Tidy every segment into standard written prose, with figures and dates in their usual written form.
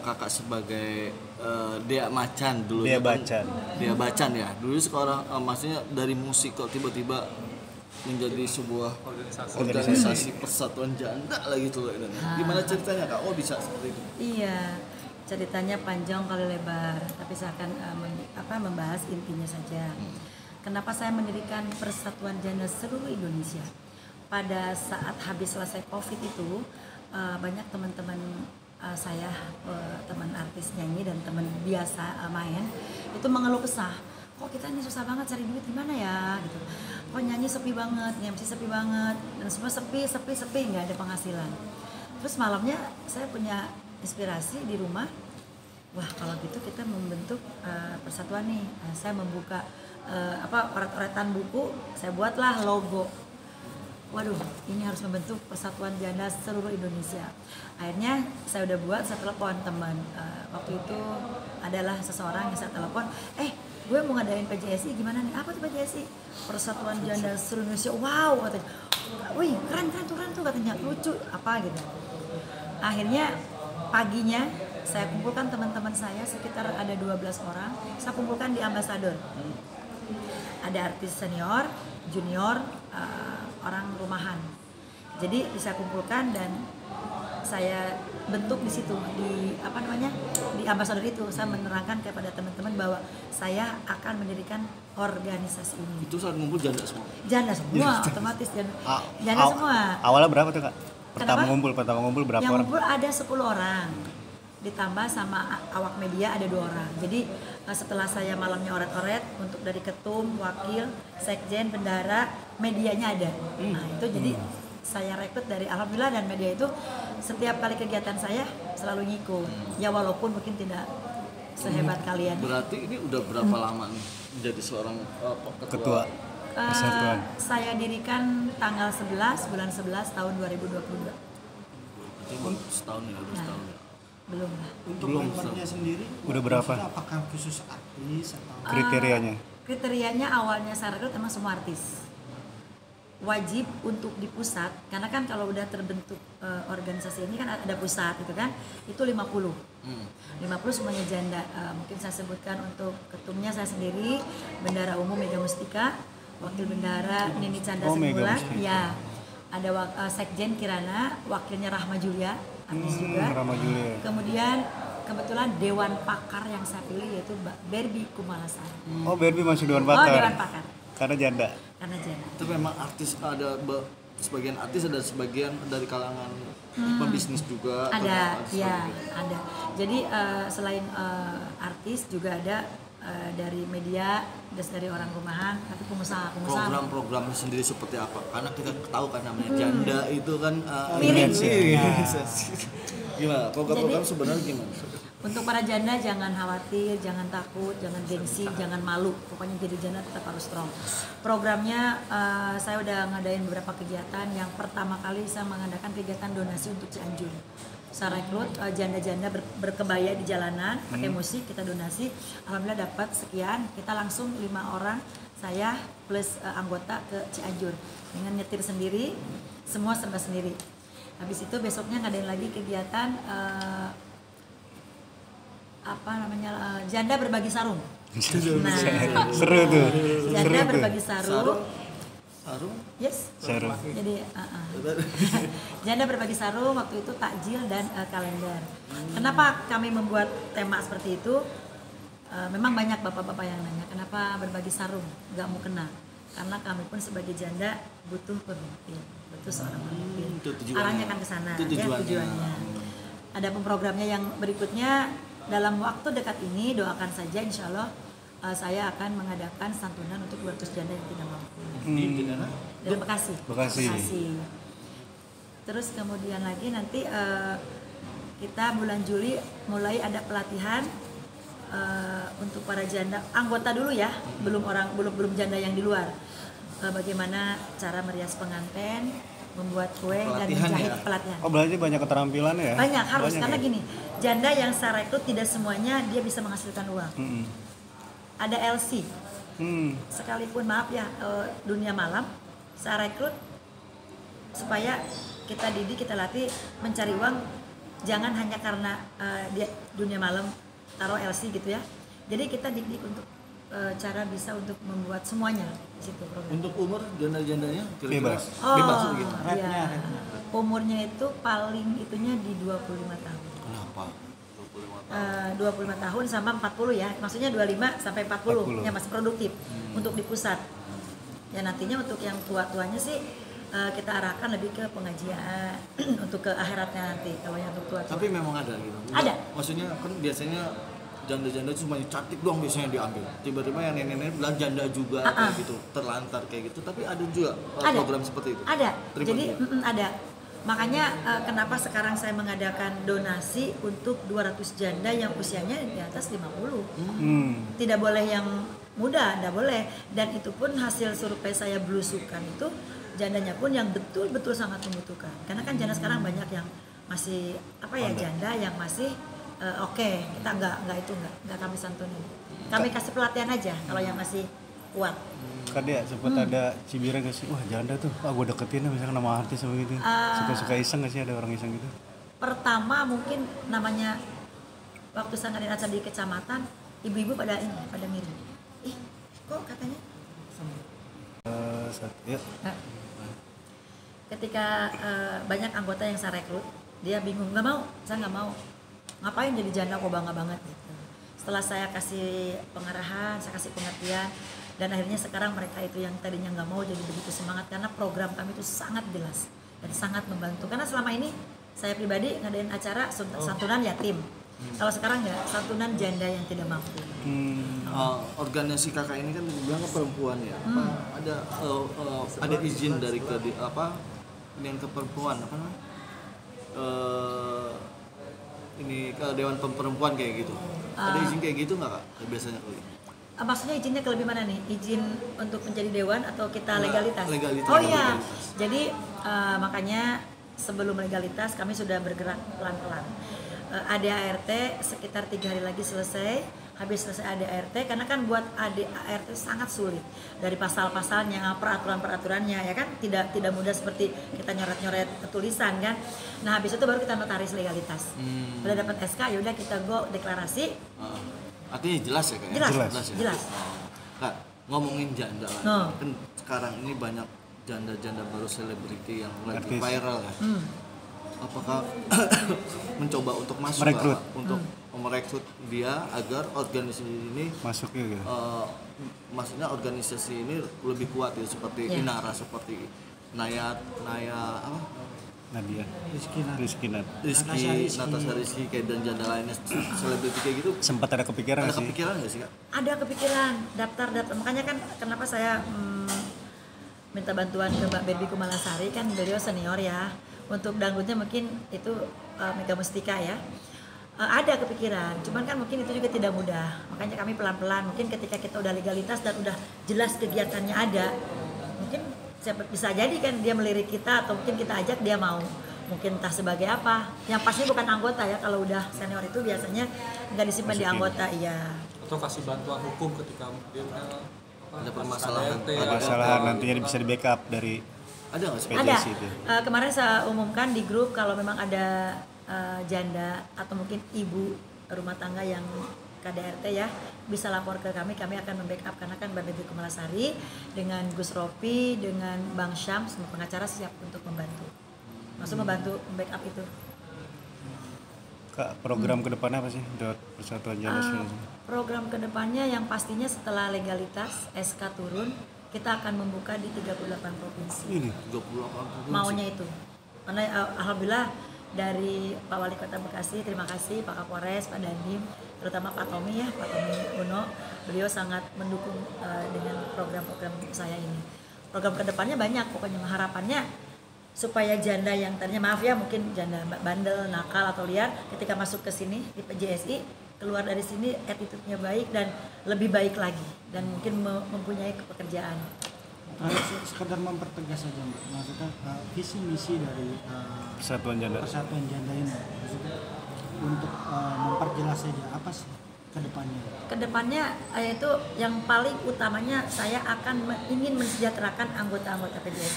kakak sebagai Dea Macan dulu. Dea Bacan. Dea Bacan ya. Dulu sekarang maksudnya dari musik kok tiba-tiba menjadi sebuah organisasi persatuan janda lah gitu loh. Gimana ceritanya Kak? Oh bisa seperti itu? Iya, ceritanya panjang kali lebar, tapi saya akan membahas intinya saja. Kenapa saya mendirikan Persatuan Janda Seluruh Indonesia? Pada saat habis selesai COVID itu, banyak teman-teman saya, teman artis nyanyi dan teman biasa main, itu mengeluh kesah. Kok kita ini susah banget cari duit gimana ya gitu. Kok nyanyi sepi banget, MC sepi banget, dan semua sepi, nggak ada penghasilan. Terus malamnya saya punya inspirasi di rumah. Wah kalau gitu kita membentuk persatuan nih. Saya membuka oret-oretan buku, saya buatlah logo. Waduh, ini harus membentuk Persatuan Janda Seluruh Indonesia. Akhirnya saya udah buat, saya telepon teman. Waktu itu adalah seseorang yang saya telepon, gue mau ngadain PJSI, gimana nih? Apa tuh PJSI? Persatuan Janda Seluruh Indonesia. Wow, katanya. Wih, keren tuh katanya, lucu apa gitu. Akhirnya paginya saya kumpulkan teman-teman saya, sekitar ada 12 orang, saya kumpulkan di Ambasador. Ada artis senior, junior, orang rumahan. Jadi bisa kumpulkan dan saya bentuk di situ di di Ambasador itu. Saya menerangkan kepada teman-teman bahwa saya akan mendirikan organisasi ini. Itu saat ngumpul janda semua? Janda semua, otomatis janda semua. Awalnya berapa tuh Kak? Pertama Kenapa? ngumpul berapa yang orang? ngumpul ada 10 orang. Ditambah sama awak media ada 2 orang. Jadi setelah saya malamnya oret-oret untuk dari ketum, wakil, sekjen, bendara, medianya ada. Nah itu jadi saya rekrut dari alhamdulillah, dan media itu setiap kali kegiatan saya selalu ngikut. Ya walaupun mungkin tidak sehebat kalian. Berarti ini udah berapa lama nih menjadi seorang ketua? Persatuan. Saya dirikan tanggal 11 bulan 11 tahun 2022. Setahun ya, udah setahun ya. Belum lah. Untuk membernya sendiri Udah berapa? Apakah khusus artis atau Kriterianya? Kriterianya awalnya saya rekrut emang semua artis. Wajib untuk di pusat, karena kan kalau udah terbentuk organisasi ini kan ada pusat gitu kan, itu 50 semuanya janda. Mungkin saya sebutkan untuk ketumnya saya sendiri, Bendara Umum Mega Mustika, Wakil Bendara Nini Chandra Sembulan, ya ada Sekjen Kirana, wakilnya Rahma Julia, artis juga. Rahma Julia. Kemudian kebetulan Dewan Pakar yang saya pilih yaitu Mbak Berbi Kumalasari. Oh, Barbie masuk Dewan Pakar. Oh, Dewan Pakar. Karena janda. Karena janda. Itu memang artis sebagian artis ada sebagian dari kalangan pembisnis juga. Ada, ya ada. Jadi selain artis juga ada dari media, dari orang rumahan, tapi pengusaha. Program-programnya sendiri seperti apa? Karena kita tahu kan namanya janda itu kan Miring. Gimana? Program-program sebenarnya gimana? Untuk para janda jangan khawatir, jangan takut, jangan gengsi, jangan malu. Pokoknya jadi janda tetap harus strong. Programnya saya udah ngadain beberapa kegiatan. Yang pertama kali saya mengadakan kegiatan donasi untuk Cianjur. Saya rekrut janda-janda berkebaya di jalanan, pakai musik, kita donasi. Alhamdulillah dapat sekian. Kita langsung 5 orang, saya plus anggota ke Cianjur dengan nyetir sendiri, semua serba sendiri. Habis itu besoknya ngadain lagi kegiatan janda berbagi sarung. Nah, Seru tuh. janda berbagi sarung. Sarung? Yes. Sarung. Jadi janda berbagi sarung, waktu itu takjil dan kalender. Kenapa kami membuat tema seperti itu? Memang banyak bapak-bapak yang nanya, kenapa berbagi sarung? Gak mau kena. Karena kami pun sebagai janda butuh pemimpin, butuh seorang pemimpin. Arahnya kan ke sana, ya tujuannya. Ada programnya yang berikutnya. Dalam waktu dekat ini doakan saja, insya Allah saya akan mengadakan santunan untuk 200 janda yang tidak mampu. Di Bekasi. Terus kemudian lagi nanti kita bulan Juli mulai ada pelatihan untuk para janda, anggota dulu ya, belum janda yang di luar. Bagaimana cara merias pengantin, membuat kue dan menjahit ya? Pelatihan. Oh, berarti banyak keterampilan ya? Banyak, harus karena ya? gini, janda yang saya rekrut tidak semuanya dia bisa menghasilkan uang. Ada LC. Sekalipun maaf ya, dunia malam saya rekrut supaya kita didik, kita latih mencari uang jangan hanya karena dia dunia malam taruh LC gitu ya. Jadi kita dik untuk cara bisa untuk membuat semuanya di situ program. Untuk umur janda-jandanya kira-kira Bebas. bebas gitu. Iya. Umurnya itu paling itunya di 25 tahun. Kenapa? 25 tahun. 25 tahun sama 40 ya. Maksudnya 25 sampai 40 yang masih produktif untuk di pusat. Ya nantinya untuk yang tua-tuanya sih kita arahkan lebih ke pengajian untuk ke akhiratnya nanti kalau yang untuk tua-tua. Tapi memang ada gitu. Ada. Maksudnya kan biasanya janda-janda itu cuma cantik doang biasanya diambil. Tiba-tiba yang nenek-nenek bilang janda juga kayak gitu, terlantar kayak gitu. Tapi ada juga program seperti itu. Ada. Terima Jadi juga. ada. Makanya kenapa sekarang saya mengadakan donasi untuk 200 janda yang usianya di atas 50. Tidak boleh yang muda, tidak boleh. Dan itu pun hasil survei saya belusukan itu jandanya pun yang betul-betul sangat membutuhkan. Karena kan janda sekarang banyak yang masih janda yang masih oke, kita nggak kami santunin. Kami kasih pelatihan aja kalau yang masih kuat. Kan dia sempat ada cibiran gak sih? Wah janda tuh, gue deketin misalkan nama artis sama gitu. Suka-suka iseng gak sih ada orang iseng gitu? Pertama mungkin namanya waktu saya ngadain acara di kecamatan, ibu-ibu pada mirip. Ih, kok katanya? Ya. Ketika banyak anggota yang saya rekrut, dia bingung, saya nggak mau. Ngapain jadi janda kok bangga banget gitu. Setelah saya kasih pengarahan, saya kasih pengertian, dan akhirnya sekarang mereka itu yang tadinya nggak mau jadi begitu semangat karena program kami itu sangat jelas dan sangat membantu. Karena selama ini saya pribadi ngadain acara santunan yatim. Kalau sekarang nggak, santunan janda yang tidak mampu. Organisasi kakak ini kan bilang ke perempuan ya. Ada izin dari yang ke perempuan apa namanya? Ini ke Dewan Perempuan kayak gitu. Ada izin kayak gitu nggak kak? Biasanya kalau gitu. Maksudnya izinnya ke lebih mana nih? Izin untuk menjadi dewan atau kita legalitas? Legalitas. Oh iya, jadi makanya sebelum legalitas kami sudah bergerak pelan-pelan. ADART sekitar 3 hari lagi selesai. Habis selesai ADART, karena kan buat ADART sangat sulit dari pasal-pasalnya, peraturan-peraturannya ya kan tidak mudah seperti kita nyoret-nyoret tulisan kan. Nah habis itu baru kita notaris legalitas. Udah dapat SK, yaudah kita go deklarasi. Artinya jelas ya kak? Jelas. Kak, ngomongin janda lah. Kan sekarang ini banyak janda-janda baru selebriti yang lagi viral ya. Apakah mencoba untuk masuk untuk merekrut dia agar organisasi ini masuk gitu. Maksudnya organisasi ini lebih kuat ya seperti Inara, seperti Nadia Rizky Natasha Rizky kayak dan janda lainnya selebriti kayak gitu. Sempat ada kepikiran nggak sih kak? Ada kepikiran daftar makanya kan kenapa saya minta bantuan ke Mbak Berbi Kumalasari, kan beliau senior ya. Untuk dangdutnya mungkin itu Mega Mustika ya. Ada kepikiran, cuman kan mungkin itu juga tidak mudah. Makanya kami pelan-pelan, mungkin ketika kita udah legalitas dan udah jelas kegiatannya ada, mungkin bisa jadi kan dia melirik kita atau mungkin kita ajak dia mau. Mungkin entah sebagai apa. Yang pasti bukan anggota ya, kalau udah senior itu biasanya nggak disimpan di anggota, iya. Atau kasih bantuan hukum ketika mungkin ada permasalahan. Nantinya bisa di backup dari ada nggak sih? Ada. Kemarin saya umumkan di grup kalau memang ada janda atau mungkin ibu rumah tangga yang KDRT ya, bisa lapor ke kami akan membackup, karena kan Mbak Betty Kumalasari dengan Gus Ropi dengan Bang Syam semua pengacara siap untuk membantu. Maksud membantu backup itu. Kak, program kedepannya apa sih buat Persatuan Janda? Program kedepannya yang pastinya setelah legalitas SK turun, kita akan membuka di 38 provinsi. Ini 38 provinsi. Maunya itu. Karena alhamdulillah dari Pak Wali Kota Bekasi, terima kasih Pak Kapolres, Pak Dandim, terutama Pak Tommy ya, Pak Tommy Uno, beliau sangat mendukung dengan program-program saya ini. Program kedepannya banyak, pokoknya harapannya supaya janda yang tadinya maaf ya mungkin janda bandel, nakal atau liar, ketika masuk ke sini di PJSI, keluar dari sini attitude-nya baik dan lebih baik lagi dan mungkin mempunyai pekerjaan. Sekedar mempertegas saja Mbak, maksudnya visi misi dari Persatuan Janda ini maksudnya untuk memperjelas saja apa sih Kedepannya yaitu yang paling utamanya saya akan ingin mensejahterakan anggota-anggota PJS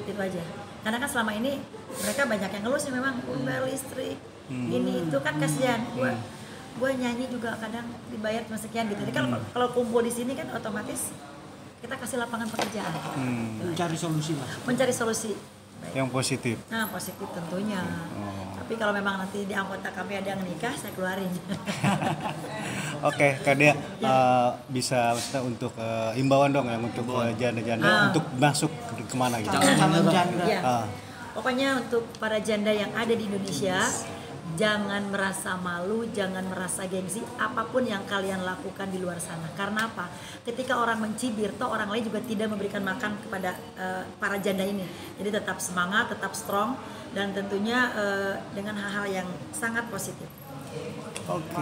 itu aja. Karena kan selama ini mereka banyak yang ngeluh sih memang bayar listrik ini itu kan kasihan. Gue nyanyi juga kadang dibayar cuma sekian gitu. Jadi kalau kumpul di sini kan otomatis kita kasih lapangan pekerjaan. Mencari solusi lah. Mencari solusi. Yang positif. Nah, positif tentunya. Tapi kalau memang nanti di anggota kami ada yang nikah, saya keluarin. Oke, Kak Dea, bisa maksudnya untuk imbauan dong yang untuk janda-janda untuk masuk kemana gitu? Calon janda. Ya. Pokoknya untuk para janda yang ada di Indonesia, jangan merasa malu, jangan merasa gengsi apapun yang kalian lakukan di luar sana. Karena apa? Ketika orang mencibir, toh orang lain juga tidak memberikan makan kepada para janda ini. Jadi tetap semangat, tetap strong, dan tentunya dengan hal-hal yang sangat positif. Oke.